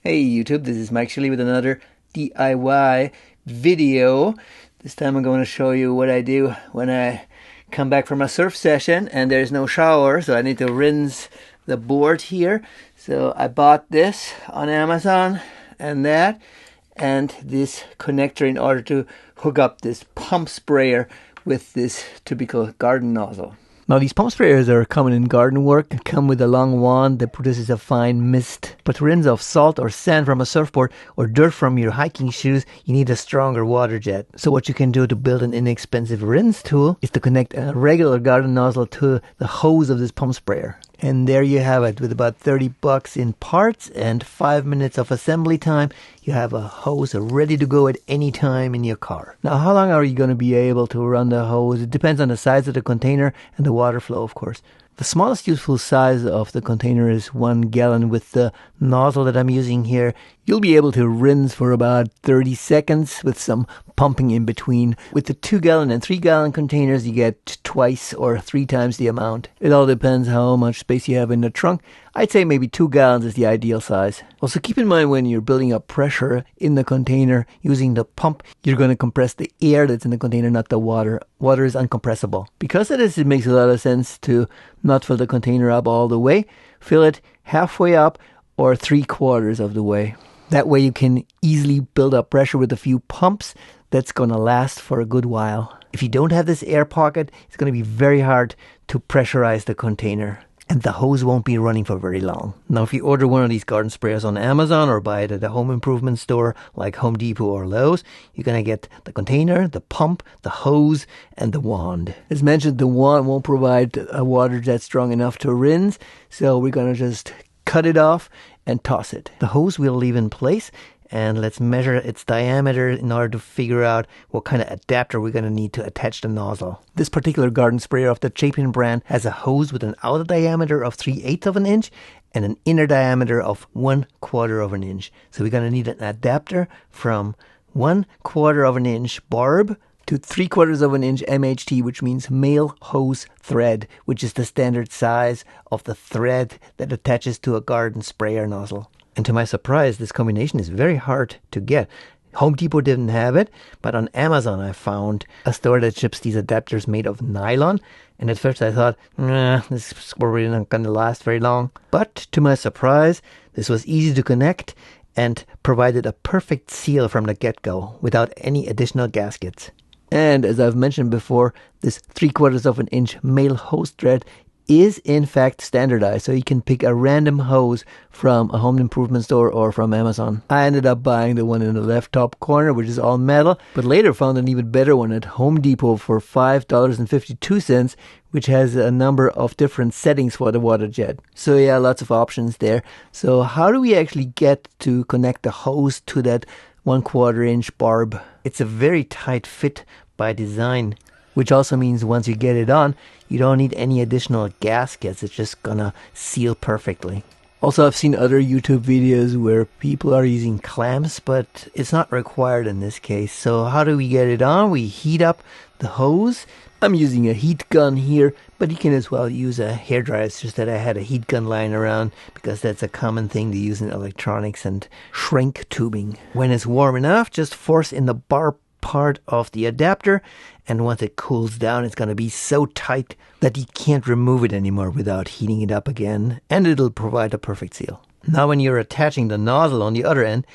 Hey YouTube, this is Mike Shirley with another DIY video. This time I'm going to show you what I do when I come back from a surf session and there's no shower, so I need to rinse the board here. So I bought this on Amazon and this connector in order to hook up this pump sprayer with this typical garden nozzle. Now these pump sprayers are common in garden work and come with a long wand that produces a fine mist. But to rinse off salt or sand from a surfboard or dirt from your hiking shoes, you need a stronger water jet. So what you can do to build an inexpensive rinse tool is to connect a regular garden nozzle to the hose of this pump sprayer. And there you have it. With about $30 in parts and 5 minutes of assembly time, you have a hose ready to go at any time in your car. Now, how long are you going to be able to run the hose? It depends on the size of the container and the water flow, of course. The smallest useful size of the container is 1 gallon. With the nozzle that I'm using here, you'll be able to rinse for about 30 seconds with some pumping in between. With the 2 gallon and 3 gallon containers, you get twice or 3 times the amount. It all depends how much space you have in the trunk. I'd say maybe 2 gallons is the ideal size. Also keep in mind when you're building up pressure in the container using the pump, you're going to compress the air that's in the container, not the water. Water is uncompressible. Because of this, it makes a lot of sense to not fill the container up all the way. Fill it halfway up or 3/4 of the way. That way you can easily build up pressure with a few pumps that's going to last for a good while. If you don't have this air pocket, it's going to be very hard to pressurize the container. And the hose won't be running for very long. Now, if you order one of these garden sprayers on Amazon or buy it at a home improvement store like Home Depot or Lowe's, you're going to get the container, the pump, the hose, and the wand. As mentioned, the wand won't provide a water jet strong enough to rinse, so we're going to just cut it off and toss it. The hose we'll leave in place, and let's measure its diameter in order to figure out what kind of adapter we're going to need to attach the nozzle. This particular garden sprayer of the Chapin brand has a hose with an outer diameter of 3/8 of an inch and an inner diameter of 1/4 of an inch. So we're going to need an adapter from 1/4 of an inch barb to 3/4 of an inch MHT, which means male hose thread, which is the standard size of the thread that attaches to a garden sprayer nozzle. And to my surprise, this combination is very hard to get. Home Depot didn't have it, but on Amazon I found a store that ships these adapters made of nylon. And at first I thought, this is probably not going to last very long. But to my surprise, this was easy to connect and provided a perfect seal from the get-go without any additional gaskets. And as I've mentioned before, this 3/4 of an inch male hose thread is in fact standardized, so you can pick a random hose from a home improvement store or from Amazon. I ended up buying the one in the left top corner, which is all metal, but later found an even better one at Home Depot for $5.52, which has a number of different settings for the water jet. So yeah, lots of options there. So how do we actually get to connect the hose to that 1/4 inch barb? It's a very tight fit by design, which also means once you get it on, you don't need any additional gaskets. It's just gonna seal perfectly. Also, I've seen other YouTube videos where people are using clamps, but it's not required in this case. So how do we get it on? We heat up the hose. I'm using a heat gun here, but you can as well use a hairdryer. It's just that I had a heat gun lying around because that's a common thing to use in electronics and shrink tubing. When it's warm enough, just force in the barb part of the adapter, and once it cools down, it's going to be so tight that you can't remove it anymore without heating it up again, and it'll provide a perfect seal. Now when you're attaching the nozzle on the other end,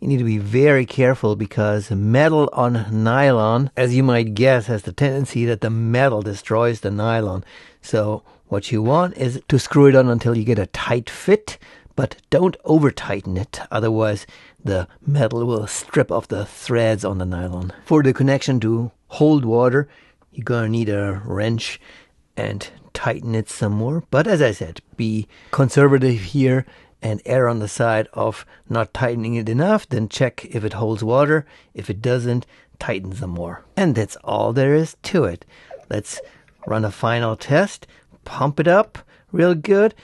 you need to be very careful because metal on nylon, as you might guess, has the tendency that the metal destroys the nylon. So what you want is to screw it on until you get a tight fit, but don't over tighten it, otherwise the metal will strip off the threads on the nylon. For the connection to hold water, you're going to need a wrench and tighten it some more. But as I said, be conservative here and err on the side of not tightening it enough. Then check if it holds water. If it doesn't, tighten some more. And that's all there is to it. Let's run a final test, pump it up real good,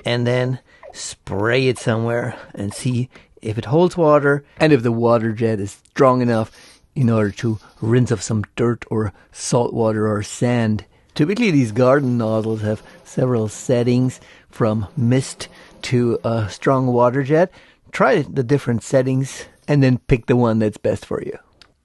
and then spray it somewhere and see if it holds water and if the water jet is strong enough in order to rinse off some dirt or salt water or sand. Typically these garden nozzles have several settings from mist to a strong water jet. try the different settings and then pick the one that's best for you.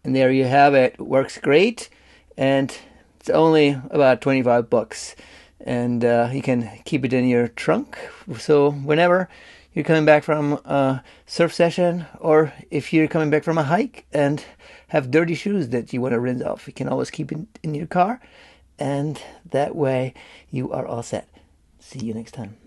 And there you have it. Works great, and it's only about 25 bucks. And you can keep it in your trunk, so whenever you're coming back from a surf session, or if you're coming back from a hike and have dirty shoes that you want to rinse off, you can always keep it in your car, and that way you are all set. See you next time.